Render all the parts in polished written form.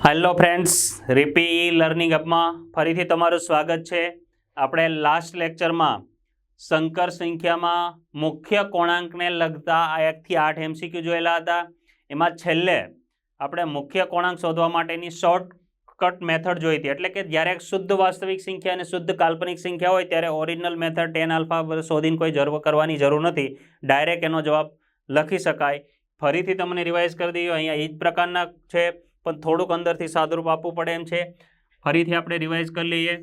Hello friends, રીપી learning એપમાં ફરીથી તમારું સ્વાગત છે। આપણે લાસ્ટ લેક્ચરમાં સંકર સંખ્યામાં મુખ્ય કોણાંકને લગતા 1 થી 8 એમસીક્યુ જોયેલા હતા। એમાં છેલ્લે આપણે મુખ્ય કોણાંક શોધવા માટેની શોર્ટકટ મેથડ જોઈ હતી, એટલે કે જ્યારે શુદ્ધ વાસ્તવિક સંખ્યા અને શુદ્ધ કાલ્પનિક સંખ્યા હોય ત્યારે ઓરિજિનલ મેથડ tan આલ્ફા શોધીને કોઈ કરવાની જરૂર નથી, ડાયરેક્ટ એનો જવાબ લખી શકાય। ફરીથી તમને રિવાઇઝ કરી દઈએ, અહીંયા એ જ પ્રકારના છે પણ થોડુંક અંદરથી સાદુરૂપ આપવું પડે એમ છે। ફરીથી આપણે રિવાઇઝ કરી લઈએ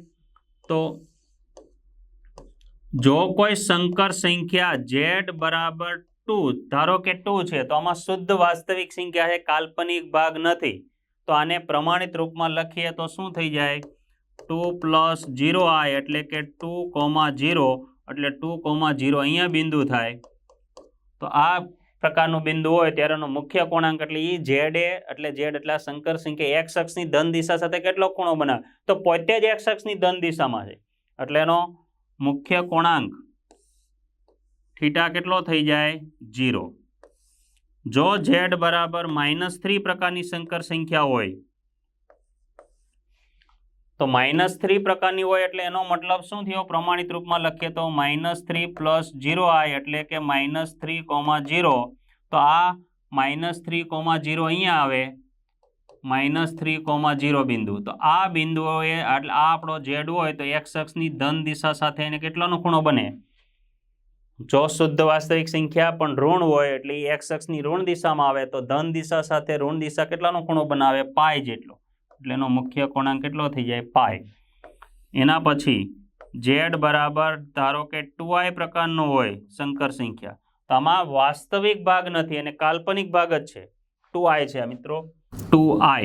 તો જો કોઈ સંકર સંખ્યા z બરાબર 2, ધારો કે 2 છે, તો આમાં શુદ્ધ વાસ્તવિક સંખ્યા છે, કાલ્પનિક ભાગ નથી, તો આને પ્રમાણિત રૂપમાં લખીએ તો શું થઈ જાય? 2 + 0i એટલે કે 2,0 એટલે 2,0 અહીંયા બિંદુ થાય। તો આ પ્રકારનું બિંદુ હોય ત્યારે એનો મુખ્ય કોણાંક એટલે એ z એટલે આ સંકર સંખ્યા x અક્ષની ધન દિશા સાથે કેટલો ખૂણો બનાવે? તો પોતે જ x અક્ષની ધન દિશામાં છે, એટલે એનો મુખ્ય કોણાંક થીટા કેટલો થઈ જાય? 0। જો z બરાબર -3 પ્રકારની સંકર સંખ્યા હોય તો -3 પ્રકારની હોય એટલે એનો મતલબ શું થયો? પ્રમાણિત રૂપમાં લખીએ તો -3 + 0i એટલે કે -3,0। તો આ -3,0 અહીંયા આવે, -3,0 બિંદુ। તો આ બિંદુએ એટલે આ આપણો z હોય તો x અક્ષની ધન દિશા સાથે એને કેટલાનો ખૂણો બને? જો શુદ્ધ વાસ્તવિક સંખ્યા પણ ઋણ હોય એટલે x અક્ષની ઋણ દિશામાં આવે તો ધન દિશા સાથે ઋણ દિશા કેટલાનો ખૂણો બનાવે? પાઈ જેટલો। એટલે એનો મુખ્ય કોણાંક કેટલો થઈ જાય? પાઈ। એના પછી z બરાબર ધારો કે 2i પ્રકારનો હોય સંકર સંખ્યા, તો આમાં વાસ્તવિક ભાગ નથી અને કાલ્પનિક ભાગ જ છે। 2i છે મિત્રો, 2i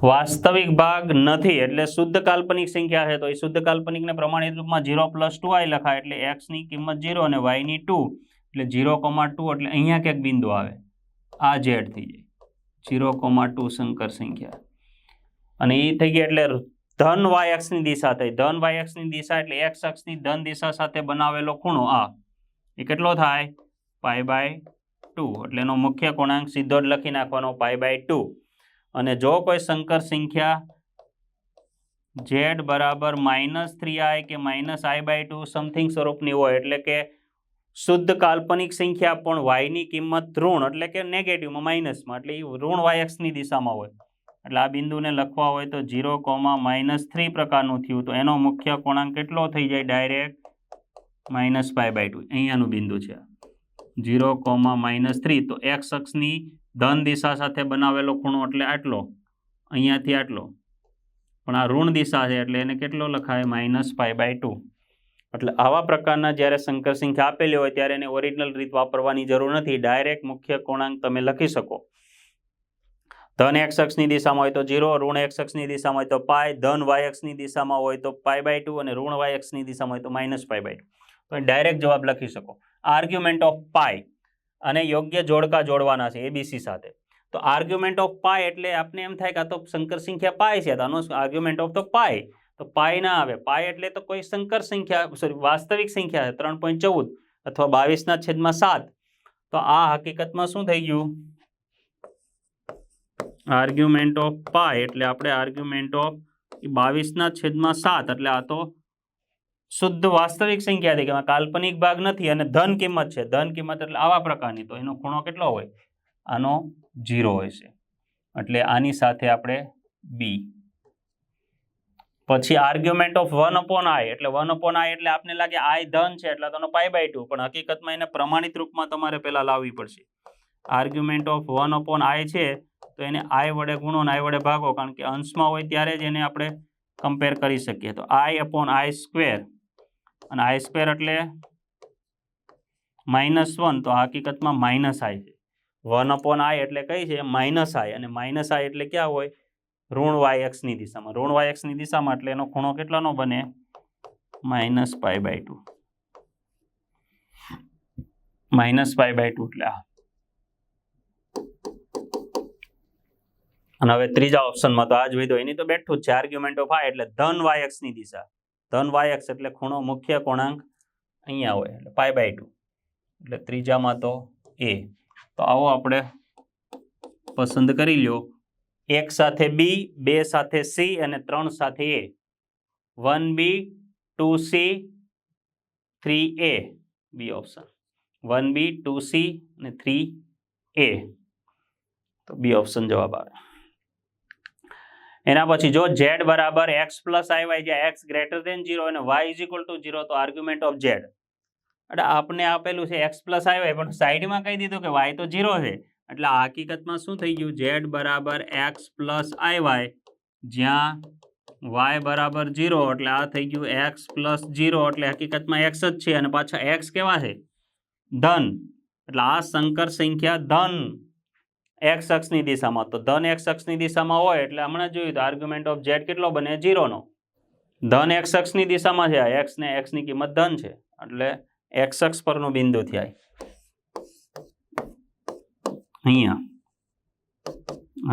વાસ્તવિક ભાગ નથી એટલે શુદ્ધ કાલ્પનિક સંખ્યા છે, તો એ શુદ્ધ કાલ્પનિકને પ્રમાણિત રૂપમાં 0 + 2i લખાય, એટલે x ની કિંમત 0 અને y ની 2 એટલે 0,2 એટલે અહીંયા ક્યાંક બિંદુ આવે, આ z થઈ જાય 0,2 સંકર સંખ્યા। અને એ થઈ ગયા એટલે ધન y અક્ષની દિશા થઈ, ધન y અક્ષની દિશા એટલે x અક્ષની ધન દિશા સાથે બનાવેલો ખૂણો આ એ કેટલો થાય? π/2 એટલે એનો મુખ્ય કોણાંક સીધો જ લખી નાખવાનો π/2। અને જો કોઈ સંકર સંખ્યા z બરાબર -3i કે -i/2 સમથિંગ સ્વરૂપની હોય એટલે કે શુદ્ધ કાલ્પનિક સંખ્યા પણ y ની કિંમત ઋણ એટલે કે નેગેટિવમાં માઇનસમાં એટલે એ ઋણ y અક્ષની દિશામાં હોય, એટલે આ બિંદુને લખવા હોય તો 0,-3 પ્રકારનું થયું, તો એનો મુખ્ય કોણાંક કેટલો થઈ જાય? ડાયરેક્ટ -π/2 અહીંયાનું બિંદુ છે 0,-3। તો x અક્ષની ધન દિશા સાથે બનાવેલો ખૂણો એટલે આટલો, અહીંયાથી આટલો, પણ આ ઋણ દિશા છે એટલે એને કેટલો લખાય? -π/2। એટલે આવા પ્રકારના જ્યારે સંકર સંખ્યા આપેલી હોય ત્યારે એને ઓરિજિનલ રીત વાપરવાની જરૂર નથી, ડાયરેક્ટ મુખ્ય કોણાંક તમે લખી શકો। ધન x અક્ષની દિશામાં હોય તો 0, ઋણ x અક્ષની દિશામાં હોય તો પાઈ, ધન y અક્ષની દિશામાં હોય તો π/2 અને ઋણ y અક્ષની દિશામાં હોય તો -π/2। તો ડાયરેક્ટ જવાબ લખી શકો। આર્ગ્યુમેન્ટ ઓફ પાઈ અને યોગ્ય જોડકા જોડવાના છે એબીસી સાથે। તો આર્ગ્યુમેન્ટ ઓફ પાઈ એટલે આપને એમ થાય કે આ તો સંકર સંખ્યા પાઈ છે, તો આનો આર્ગ્યુમેન્ટ ઓફ તો પાઈ, તો પાઈ ના આવે। પાઈ એટલે તો કોઈ સંકર સંખ્યા સોરી વાસ્તવિક સંખ્યા છે 3.14 અથવા 22/7। તો આ હકીકતમાં શું થઈ ગયું? આર્ગ્યુમેન્ટ ઓફ પાઈ એટલે આપણે આર્ગ્યુમેન્ટ ઓફ 22/7 એટલે આ તો શુદ્ધ વાસ્તવિક સંખ્યા છે કે કાલ્પનિક ભાગ નથી અને ધન કિંમત છે, ધન કિંમત એટલે આવા પ્રકારની, તો એનો ખૂણો કેટલો હોય? આનો 0 હોય છે, એટલે આની સાથે આપણે બી। પછી આર્ગ્યુમેન્ટ ઓફ 1/i એટલે 1/i એટલે આપને લાગે i ધન છે એટલે તેનો π/2, પણ હકીકતમાં એને પ્રમાણિત રૂપમાં તમારે પહેલા લાવવી પડશે। આર્ગ્યુમેન્ટ ઓફ 1/i છે તો એને i વડે ગુણો અને i વડે ભાગો, કારણ કે અંશમાં હોય ત્યારે જ એને આપણે કમ્પેર કરી શકીએ। તો i/i² અને i² એટલે -1, તો હકીકતમાં -i છે। 1/i એટલે કઈ છે? -i, અને -i એટલે ક્યાં હોય? ઋણ y અક્ષની દિશામાં, ઋણ y અક્ષની દિશામાં એટલે એનો ખૂણો કેટલાનો બને? -π/2, -π/2 એટલે આ। અને હવે ત્રીજા ઓપ્શનમાં તો આ જ વિધો એની તો બેઠું જ છે, આર્ગ્યુમેન્ટ ઓફ i એટલે ધન y અક્ષની દિશા, ધન y અક્ષ એટલે ખૂણો મુખ્ય કોણાંક અહીંયા હોય એટલે π/2, એટલે ત્રીજામાં તો એ। તો આવો આપણે પસંદ કરી લ્યો 1 સાથે B, 2 સાથે C અને 3 સાથે A. 1B, 2C, 3A. B option. 1B, 2C અને 3A. તો B ઓપ્શન જવાબ આવે. એના પછી જો Z બરાબર x પ્લસ IY જ્યાં x ગ્રેટર દેન 0 અને y ઇઝ ઇક્વલ ટુ 0 તો આર્ગ્યુમેન્ટ ઓફ Z. એટલે આપને આપેલું છે x પ્લસ IY પણ સાઈડમાં કહી દીધું કે y તો 0 છે. એટલે આ હકીકતમાં શું થઈ ગયું? Z બરાબર x પ્લસ IY જ્યાં y બરાબર 0 એટલે આ થઈ ગયું x પ્લસ 0 એટલે હકીકતમાં x જ છે અને પાછા x કેવા છે? ધન. એટલે આ સંકર સંખ્યા ધન x અક્ષની દિશામાં, તો ધન x અક્ષની દિશામાં હોય એટલે હમણાં જોયું તો આર્ગ્યુમેન્ટ ઓફ Z કેટલો બને? 0 નો. ધન x અક્ષની દિશામાં છે, x ને x ની કિંમત ધન છે એટલે x અક્ષ પરનું બિંદુ થાય અહીંયા.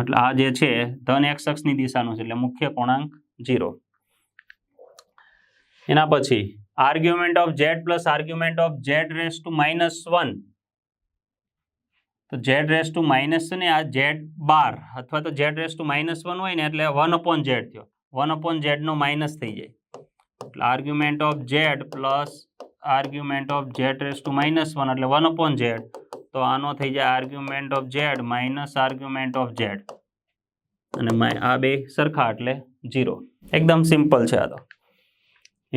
એટલે આ જે છે ધન x અક્ષની દિશાનું છે એટલે મુખ્ય પૂર્ણાંક 0. એના પછી argument of Z plus argument of Z raise to -1. તો Z રેસ ટુ માઇનસ ને આ Z બાર અથવા તો Z રેસ ટુ -1 હોય ને એટલે 1/Z થયો. 1/Z નો માઇનસ થઈ જાય એટલે argument of Z plus argument of Z raise to -1 એટલે 1/Z. તો આનો થઈ જાય argument of Z minus argument of Z અને આ બે સરખા એટલે 0. એકદમ સિમ્પલ છે આ તો.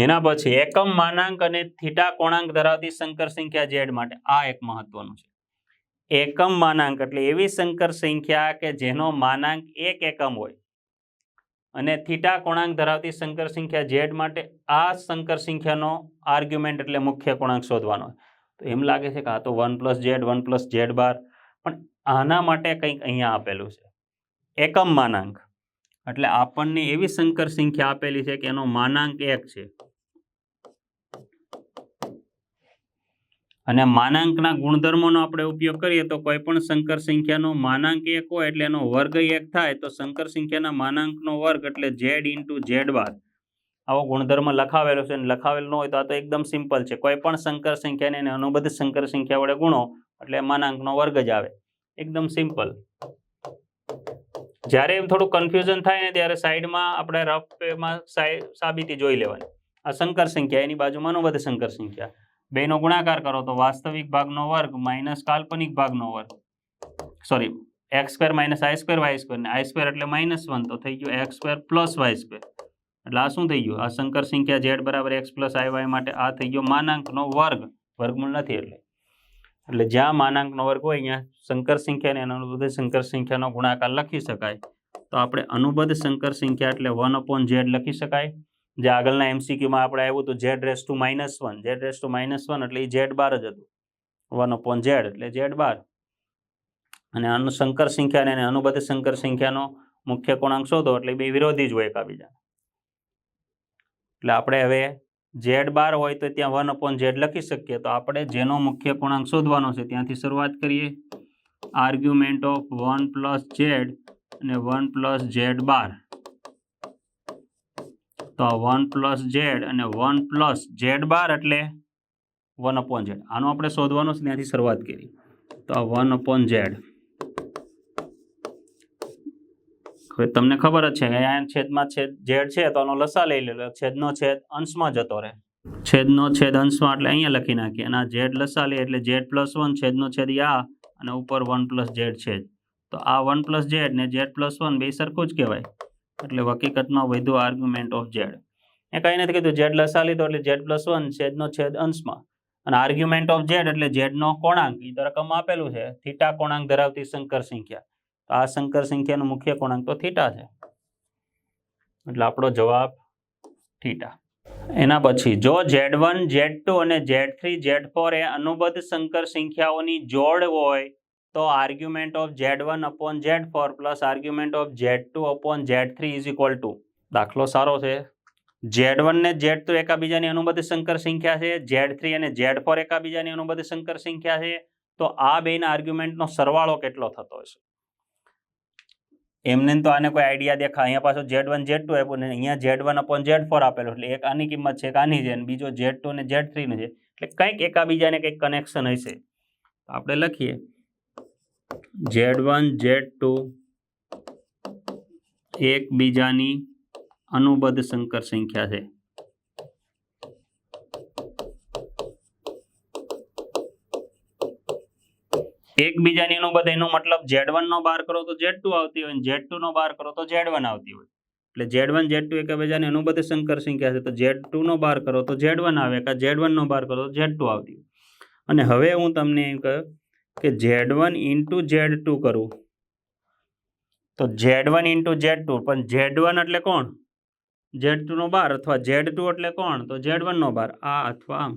એના પછી એકમ માનાંક અને થીટા કોણાંક ધરાવતી સંકર સંખ્યા Z માટે આ એક મહત્વનું છે. એકમ માનાંક એટલે એવી સંકર સંખ્યા કે જેનો માનાંક 1 એકમ હોય અને થીટા કોણાંક ધરાવતી સંકર સંખ્યા Z માટે આ સંકર સંખ્યાનો આર્ગ્યુમેન્ટ એટલે મુખ્ય કોણાંક શોધવાનો. તો એમ લાગે છે કે આ તો 1+Z 1+Z બાર, પણ આના માટે કંઈક અહીંયા આપેલું છે એકમ માનાંક. એટલે આપણને એવી સંકર સંખ્યા આપેલી છે કે એનો માનાંક 1 છે અને માનાંકના ગુણધર્મોનો આપણે ઉપયોગ કરીએ તો કોઈ પણ સંકર સંખ્યાનો માનાંક 1 હોય એટલે એનો વર્ગ 1 થાય. તો સંકર સંખ્યાના માનાંકનો વર્ગ એટલે Z ઇન્ટુ Z બાર. આવો ગુણધર્મ લખાવેલો છે અને લખાવેલો ન હોય તો આ તો એકદમ સિમ્પલ છે. કોઈ પણ સંકર સંખ્યાને એને અનુબદ્ધ સંકર સંખ્યા વડે ગુણો એટલે માનાંકનો વર્ગ જ આવે. એકદમ સિમ્પલ. જ્યારે એમ થોડું કન્ફ્યુઝન થાય ને ત્યારે સાઈડમાં આપણે રફમાં સાબિતી જોઈ લેવાની. આ સંકર સંખ્યા, એની બાજુમાં અનુબદ્ધ સંકર સંખ્યા, બેનો ગુણાકાર કરો તો વાસ્તવિક ભાગનો વર્ગ માઇનસ કાલ્પનિક ભાગનો વર્ગ, સોરી x² - i² y² ને i² એટલે -1 તો થઈ ગયું x² + y². એટલે આ શું થઈ ગયું? આ સંકર સંખ્યા Z બરાબર x + iy માટે આ થઈ ગયો માનાંકનો વર્ગ. વર્ગમૂળ નથી એટલે જ્યાં માનાંકનો વર્ગ હોય અહીંયા સંકર સંખ્યાને અનુબદ્ધ સંકર સંખ્યાનો ગુણાકાર લખી શકાય. તો આપણે અનુબદ્ધ સંકર સંખ્યા એટલે 1/Z લખી શકાય. જે આગળના MCQમાં આપણે આવ્યું હતું Z raise to -1, Z raise to -1 એટલે એ Z બાર જ હતું. 1/Z એટલે Z બાર. અને આનું સંકર સંખ્યા અને અનુબદ્ધ સંકર સંખ્યાનો મુખ્ય કોણાંક શોધો એટલે બે વિરોધી જ હોય એકાબીજા. એટલે આપણે હવે Z બાર હોય તો ત્યાં 1/Z લખી શકીએ. તો આપણે જેનો મુખ્ય કોણાંક શોધવાનો છે ત્યાંથી શરૂઆત કરીએ. આર્ગ્યુમેન્ટ ઓફ 1+Z અને 1+Z બાર. તો 1+Z અને 1+Z બાર એટલે 1/Z. આનો આપણે શોધવાનો છે ત્યાંથી શરૂઆત કરી. તો આ 1/Z. હવે તમને ખબર જ છે કે અહીંયા છેદમાં છેદ Z છે તો આનો લસા લઈ લે. છેદનો છેદ અંશમાં જતો રહે. છેદનો છેદ અંશમાં એટલે અહીંયા લખી નાખીએ અને આ Z લસા લે એટલે Z+1 છેદનો છેદ આ અને ઉપર 1+Z છે. તો આ 1+Z ને Z+1 બે સરખું જ કહેવાય. એટલે હકીકતમાં વધુ આર્ગ્યુમેન્ટ ઓફ Z. એ કંઈ નથી કીધું, Z લસા લીધો એટલે Z+1 છેદનો છેદ અંશમાં અને આર્ગ્યુમેન્ટ ઓફ Z એટલે Z નો કોણાંક એ તો રકમમાં આપેલું છે. થીટા કોણાંક ધરાવતી સંકર સંખ્યા. તો આ સંકર સંખ્યાનો મુખ્ય કોણાંક તો થીટા છે એટલે આપણો જવાબ થીટા. એના પછી જો Z1 Z2 અને Z3 Z4 એ અનુબદ્ધ સંકર સંખ્યાઓની જોડ હોય તો argument of Z1/Z4 plus argument of Z2/Z3 is equal to. દાખલો સારો છે. Z1 ને Z2 એકાબીજાની અનુબદ્ધ સંકર સંખ્યા છે. Z3 અને Z4 એકાબીજાની અનુબદ્ધ સંકર સંખ્યા છે. તો આ બેના આર્ગ્યુમેન્ટનો સરવાળો કેટલો થતો હશે? એમને તો આને કોઈ આઈડિયા દેખાય. અહીંયા પાછો Z1 Z2 આપ્યું ને અહીંયા Z1/Z4 આપેલો એટલે એક આની કિંમત છે, એક આની છે અને બીજો Z2 અને Z3 નો છે. એટલે કંઈક એકાબીજાને કંઈક કનેક્શન હશે. આપણે લખીએ Z1 Z2 એકબીજાની અનુબદ્ધ સંકર સંખ્યા છે. એકબીજાની અનુબદ્ધ એનો મતલબ Z1 નો બાર કરો તો Z2 આવતી હોય, Z2 નો બાર કરો તો Z1 આવતી હોય. એટલે Z1 Z2 એકબીજાની અનુબદ્ધ સંકર સંખ્યા છે, તો Z2 નો બાર કરો તો Z1 આવે, કે Z1 નો બાર કરો તો Z2 આવતી હોય. અને હવે હું તમને એમ કહું કે Z1 ઇન્ટુ Z2 કરું તો Z1 ઇન્ટુ Z2, પણ Z1 એટલે કોણ? Z2 નો બાર, અથવા Z2 એટલે કોણ? તો Z1 નો બાર. આ અથવા આમ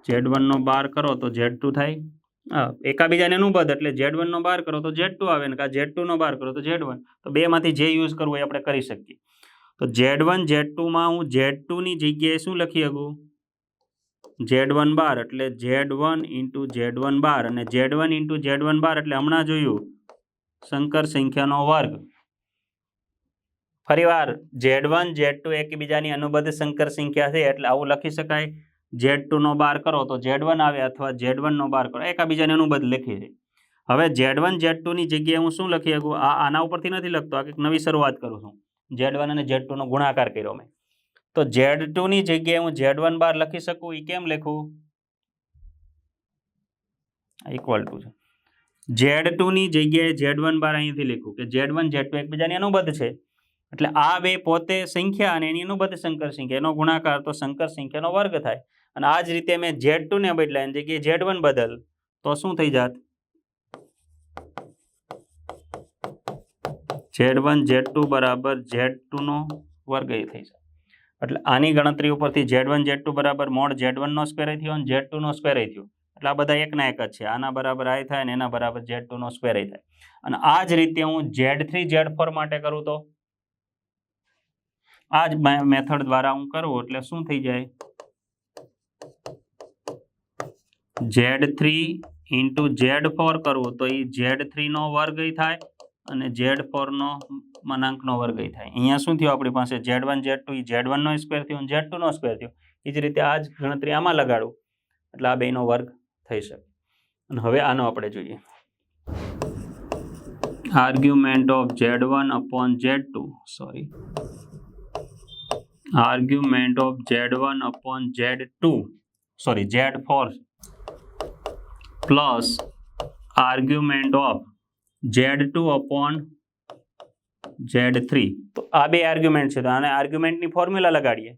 Z1 નો બાર કરો તો Z2 થાય. એકાબીજાને અનુબદ્ધ એટલે Z1 નો બાર કરો તો Z2 આવે ને, Z2 નો બાર કરો તો Z1. તો બેમાંથી જે યુઝ કરવું એ આપણે કરી શકીએ. તો Z1 Z2 માં હું Z2 ની જગ્યાએ શું લખી શકું? Z1 બાર એટલે Z1 ઇન્ટુ Z1 બાર, અને Z1 ઇન્ટુ Z1 બાર એટલે હમણાં જોયું સંકર સંખ્યાનો વર્ગ. ફરીવાર Z1 Z2 એકબીજાની અનુબદ્ધ સંકર સંખ્યા છે એટલે આવું લખી શકાય. Z2 નો બાર કરો તો Z1 આવે, અથવા Z1 નો બાર કરો, એકબીજાને અનુબદ્ધ લખી છે. હવે Z1 Z2 ની જગ્યાએ હું શું લખી શકું? આના ઉપરથી નથી લખતો, આ કંઈક નવી શરૂઆત કરું છું. Z1 અને Z2 નો ગુણાકાર કર્યો મેં, તો Z2 ની જગ્યાએ હું Z1 બાર લખી શકું. એ કેમ લખું? ઇક્વલ ટુ છે Z2 ની જગ્યાએ Z1 બાર અહીંથી લખ્યું કે Z1 Z2 એકબીજાની અનુબદ્ધ છે, એટલે આ બે પોતે સંખ્યા અને એની અનુબદ્ધ સંકર સંખ્યા, એનો ગુણાકાર તો સંકર સંખ્યાનો વર્ગ થાય. અને આ જ રીતે મેં Z2 ને બદલાય એની જગ્યાએ Z1 બદલ તો શું થઈ જાત? Z1 Z2 બરાબર Z2 નો વર્ગ એ થઈ જાય. એટલે આની ગણતરી ઉપરથી Z1 Z2 બરાબર મોડ Z1 નો સ્ક્વેર થયો અને Z2 નો સ્ક્વેર થયો. એટલે આ બધા એકના એક જ છે. આના બરાબર આ થાય ને એના બરાબર Z2 નો સ્ક્વેર થાય. અને આ જ રીતે હું Z3 Z4 માટે કરું તો આ જ મેથડ દ્વારા હું કરું એટલે શું થઈ જાય? Z3 ઇન્ટુ Z4 કરવું તો એ Z3 નો વર્ગ થાય અને Z4 નો મનાંકનો વર્ગ થાય. અહીંયા શું થયું આપણી પાસે? Z1 Z2 Z1 નો સ્ક્વેર થયો અને Z2 નો સ્ક્વેર થયો. એ જ રીતે આ જ ગણતરી આમાં લગાડું એટલે આ બેનો વર્ગ થઈ શકે. અને હવે આનો આપણે જોઈએ. Argument of Z1 upon Z2 argument of Z1 upon Z4 plus argument of Z2 upon Z3. તો આ બે આર્ગ્યુમેન્ટ છે, તો આને આર્ગ્યુમેન્ટની ફોર્મ્યુલા લગાડીએ.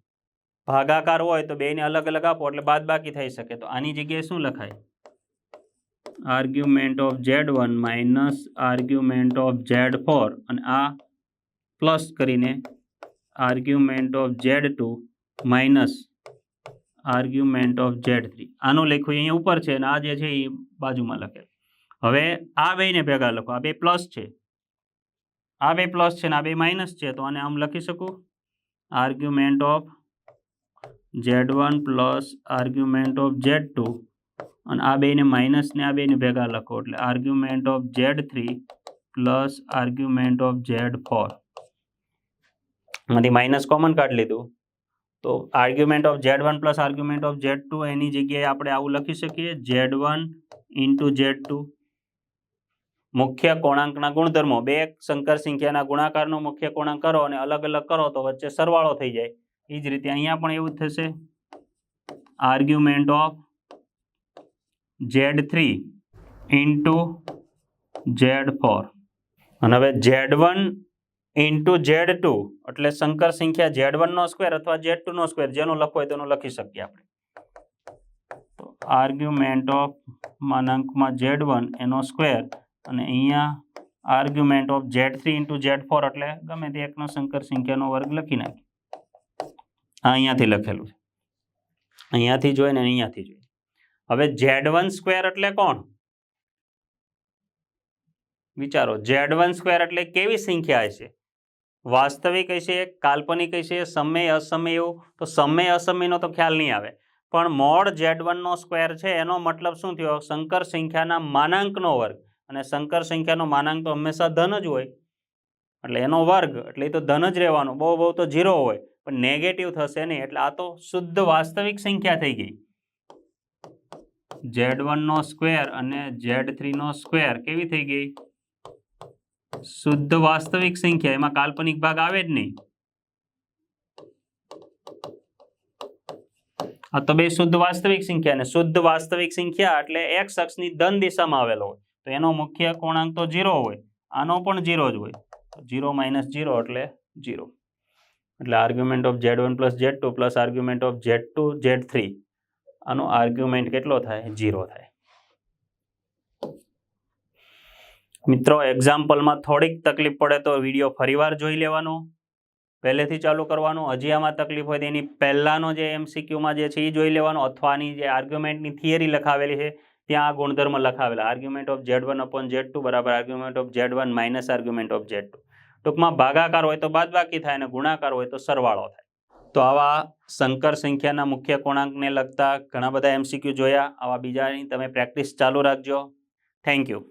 ભાગાકાર હોય તો બેને અલગ અલગ આપો એટલે બાદબાકી થઈ શકે. તો આની જગ્યાએ શું લખાય? Argument of Z1 minus argument of Z4, અને આ પ્લસ કરીને argument of Z2 minus argument of Z3. આનું લખ્યું અહીંયા ઉપર છે અને આ જે છે એ બાજુમાં લખેલ. હવે આ બેને ભેગા લખો. આ બે પ્લસ છે, આ બે પ્લસ છે ને આ બે માઇનસ છે, તો આને આમ લખી શકું argument of Z1 plus argument of Z2, અને આ બેને માઇનસ ને આ બેને ભેગા લખો એટલે argument of Z3 plus argument of Z4. માંથી માઇનસ કોમન કાઢી લીધું તો argument of Z1 plus argument of Z2 એની જગ્યાએ આપણે આવું લખી શકીએ Z1 ઇન્ટુ Z2. મુખ્ય કોણાંકના ગુણધર્મો, બે સંકર સંખ્યાના ગુણાકારનો મુખ્ય કોણાંક કરો અને અલગ અલગ કરો તો વચ્ચે સરવાળો થઈ જાય. એ જ રીતે અહીંયા પણ એવું જ થશે. Argument of Z3 into Z4, અને હવે Z1 ઇન્ટુ Z2 એટલે સંકર સંખ્યા Z1 નો સ્ક્વેર અથવા Z2 નો સ્ક્વેર, જેનું લખવું હોય તેનું લખી શકીએ આપણે. તો આર્ગ્યુમેન્ટ ઓફ માનાંકમાં Z1 એનો સ્ક્વેર, અને અહીંયા argument of Z3 into Z4 એટલે ગમે તે એકનો સંકર સંખ્યાનો વર્ગ લખી નાખીએ. આ અહીંયાથી લખેલું છે, અહીંયાથી જોઈને અહીંયાથી જોઈએ. હવે Z1 સ્ક્વેર એટલે કોણ? વિચારો. Z1 સ્ક્વેર એટલે કેવી સંખ્યા હશે? વાસ્તવિક હશે, કાલ્પનિક હશે, સમય અસમય? એવું તો સમય અસમયનો તો ખ્યાલ નહીં આવે, પણ મોડ Z1 નો સ્ક્વેર છે એનો મતલબ શું થયો? સંકર સંખ્યાના માનાંકનો વર્ગ, અને સંકર સંખ્યાનો માનાંક તો હંમેશા ધન જ હોય એટલે એનો વર્ગ એટલે એ તો ધન જ રહેવાનો. બહુ બહુ તો 0 હોય પણ નેગેટિવ થશે નહીં, એટલે આ તો શુદ્ધ વાસ્તવિક સંખ્યા થઈ ગઈ. Z1 નો સ્ક્વેર અને Z3 નો સ્ક્વેર કેવી થઈ ગઈ? શુદ્ધ વાસ્તવિક સંખ્યા, એમાં કાલ્પનિક ભાગ આવે જ નહીં. આ તો બે શુદ્ધ વાસ્તવિક સંખ્યા, અને શુદ્ધ વાસ્તવિક સંખ્યા એટલે એક્સ અક્ષની ધન દિશામાં આવેલો હોય તો એનો મુખ્ય કોણાંક તો 0 હોય, આનો પણ 0 જ હોય. 0 - 0 એટલે 0. એટલે argument of Z1 + Z2 plus argument of Z2 Z3, આનો આર્ગ્યુમેન્ટ કેટલો થાય? 0 થાય. મિત્રો, એક્ઝામ્પલમાં થોડીક તકલીફ પડે તો વિડીયો ફરીવાર જોઈ લેવાનો, પહેલેથી ચાલુ કરવાનું. હજી આમાં તકલીફ હોય તો એની પહેલાંનો જે MCQમાં જે છે એ જોઈ લેવાનો, અથવા આની જે આર્ગ્યુમેન્ટની થિયરી લખાવેલી છે ત્યાં આ ગુણધર્મ લખાવેલા, આર્ગ્યુમેન્ટ ઓફ Z1/Z2 બરાબર argument of Z1 minus argument of Z2. ટૂંકમાં ભાગાકાર હોય તો બાદબાકી થાય અને ગુણાકાર હોય તો સરવાળો થાય. તો આવા સંકર સંખ્યાના મુખ્ય કોણાંકને લગતા ઘણા બધા MCQ જોયા. આવા બીજાની તમે પ્રેક્ટિસ ચાલુ રાખજો. Thank you.